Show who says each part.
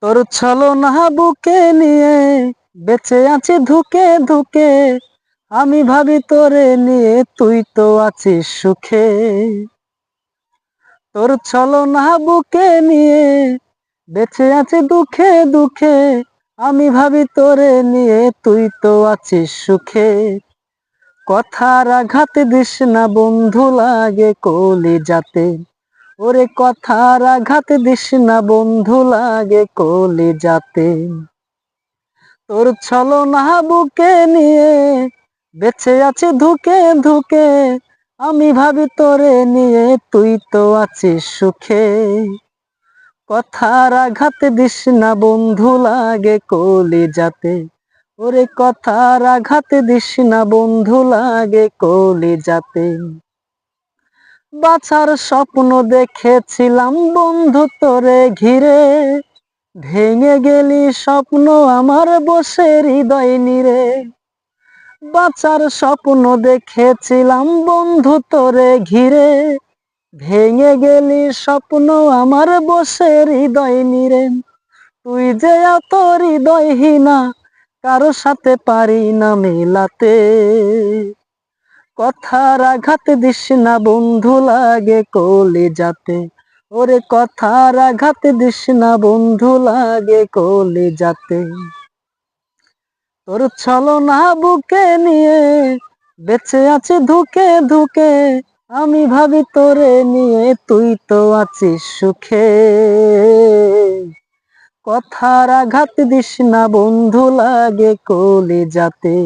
Speaker 1: তোর ছলনা বুকে নিয়ে বেঁচে আছি ধুকে ধুকে, আমি ভাবি তোরে নিয়ে তুই তো আছিস সুখে। তোর ছলনা বুকে নিয়ে বেঁচে আছি দুঃখে দুঃখে, আমি ভাবি তোরে নিয়ে তুই তো আছিস সুখে। কথার আঘাত দিস না বন্ধু লাগে কলিজাতে, ওরে কথার আঘাত দিস না বন্ধু লাগে কলিজাতে। তোর ছলনা বুকে নিয়ে বেঁচে আছি ধুকে ধুকে, আমি ভাবি তোরে নিয়ে তুই তো আছিস সুখে। কথার আঘাত দিস না বন্ধু লাগে কলিজাতে, ওরে কথার আঘাত দিস না বন্ধু লাগে কলিজাতে। বাঁচার স্বপ্ন দেখেছিলাম বন্ধু তোরে ঘিরে, ভেঙে গেলি স্বপ্ন আমার বসে হৃদয় নিরে। বাঁচার স্বপ্ন দেখেছিলাম বন্ধু তোরে ঘিরে, ভেঙে গেলি স্বপ্ন আমার বসে হৃদয় নিরে। তুই যে এত হৃদয়হীনা, কারো সাথে পারি না মেলাতে। কথার আঘাত দিস না বন্ধু লাগে কলিজাতে, ওরে কথার আঘাত দিস না বন্ধু লাগে কলিজাতে। তোর ছলনা বুকে নিয়ে বেঁচে আছি ধুকে ধুকে, আমি ভাবি তোরে নিয়ে তুই তো আছিস সুখে। কথার আঘাত দিস না বন্ধু লাগে কলিজাতে।